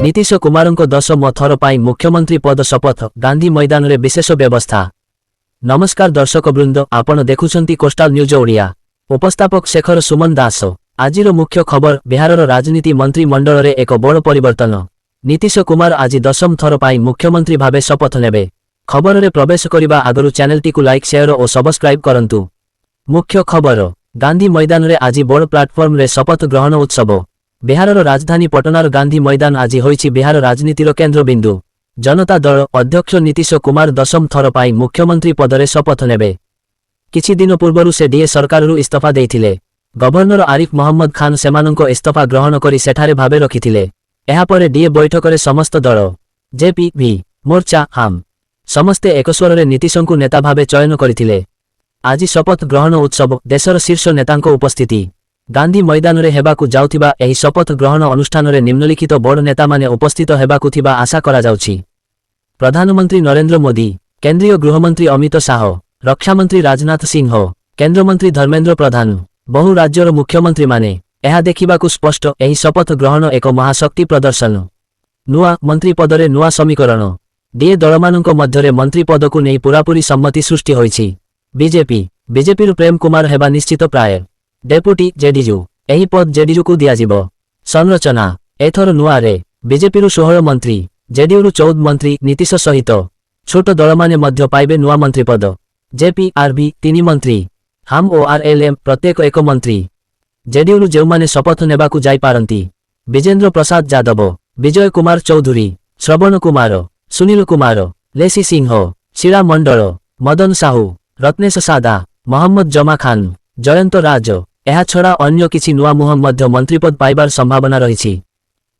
नीतीश कुमारଙ୍କ 10ମ थर पाई मुख्यमंत्री पद शपथ गांधी मैदान रे विशेष व्यवस्था। नमस्कार दर्शक वृंद, आपण देखुछंती कोस्टाल न्यूज ओडिया। उपस्थापक शेखर सुमन दास। आजिर मुख्य खबर, बिहारर राजनीति मंत्री मंडल रे एक बड़ परिवर्तन। नीतीश कुमार आज 10ମ थर पाई मुख्यमंत्री भावे शपथ नेबे। खबर रे प्रवेश करिबा आगरु चैनल टी को लाइक शेयर और सब्सक्राइब करंतु। मुख्य खबर, गांधी मैदान रे आज बड़ प्लाटफॉर्म रे शपथ ग्रहण उत्सव। बिहारर राजधानी पटनार गांधी मैदान आज होईछि बिहार राजनीतिर केन्द्रबिंदु। जनता दल अध्यक्ष नीतीश कुमार 10ମ थर पाई मुख्यमंत्री पदरे शपथ नेबे। किछि दिन पूर्वरु से डीए सरकाररु इस्तीफा देइथिले। गवर्नर आरिफ मोहम्मद खान सेमानंको इस्तीफा ग्रहण करी सेठारे भाबे रखिथिले। एहा परे डीए बैठकरे समस्त दल जेपीवी मोर्चा हाम समस्ते एकस्वररे नीतीशंकु नेता भाबे चयन करिथिले। आज शपथ ग्रहण उत्सव, देशर शीर्ष नेतांको उपस्थिति। गांधी मैदान रे हेबाकु जाउथिबा एही शपथ ग्रहण अनुष्ठान रे निम्नलिखित बड़ नेता माने उपस्थित हेबाकु थिबा आशा करा जाउछि। प्रधानमंत्री नरेंद्र मोदी, केंद्रीय गृहमंत्री अमित शाह, रक्षामंत्री राजनाथ सिंह, केंद्रमंत्री धर्मेंद्र प्रधान, बहु राज्यर मुख्यमंत्री माने। एहा देखिबाकु स्पष्ट एही शपथ ग्रहण एक महाशक्ति प्रदर्शन। नुआ मंत्री पदरे नुआ समीकरण। डीए दलमानंक मध्यरे मंत्री पदकु नेई पूरापूरी सम्मति सृष्टि होईछि। बीजेपी प्रेम कुमार हेबा निश्चित प्राय। डेपुटी जेडीयू, एही पद जेडीयू को दियाजिबो। संरचना, एथर नुआ रे बीजेपी 16 मंत्री, जेडीयू 14 मंत्री नीतीश सहित छोट दलमाने मध्य पाइबे नुआ मंत्री पद। जेपीआरबी 3 मंत्री, हाम ओ आरएलएम प्रत्येक 1 मंत्री। जेडीयू जेउमाने शपथ नेबाकु जाई पारंती, विजेंद्र प्रसाद यादव, विजय कुमार चौधरी, श्रवण कुमार, सुनील कुमार, लेसी सिंह, शीला मंडल, मदन साहू, रत्नेश सादा, मोहम्मद जमा खान, जयंत राज। एहा छड़ा अन्य किछि नुआ मुह मध्य मंत्रीपद पाइबार संभावना रहिछि।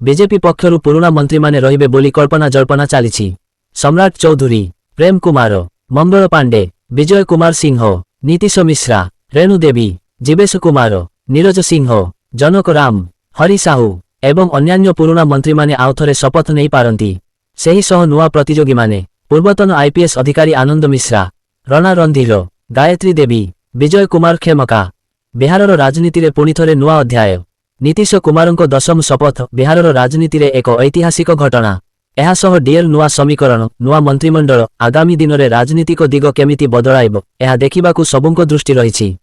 बीजेपी पक्षरु पुरुणा मंत्री माने रहिबे बोली कल्पना जल्पना चालिछि। सम्राट चौधरी, प्रेम कुमार, मंगल पांडे, विजय कुमार सिंह, नीतीश मिश्रा, रेणु देवी, जीवेश कुमार, नीरज सिंह, जनक राम, हरि साहू एवं अन्यान्य पुरुणा मंत्री माने आउथरे शपथ नहीं पारंती। सेही सह नुआ प्रतियोगी माने पूर्वतन आईपीएस अधिकारी आनंद मिश्रा, रणा रणधीर, गायत्री देवी, विजय कुमार खेमका। बिहारर राजनीति रे पुणी थरे नुआ अध्याय। नीतीश कुमारंको 10ମ शपथ बिहारर राजनीति रे एक ऐतिहासिक घटना। एहा सह डीएल नुआ समीकरण, नुआ मंत्रिमंडल आगामी दिन रे राजनीतिक दिग केमिति बदलाइबो एहा देखिबाकू सबुंको दृष्टि रहिछि।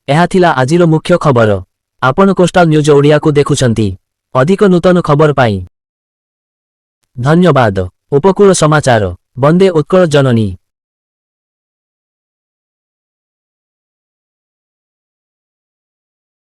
एहा थिला आजिर मुख्य खबर। आपण कोस्टाल न्यूज ओडिया को देखुछंती। अधिक नूतन खबर पाई धन्यवाद। उपकूल समाचार, वंदे उत्कल जननी।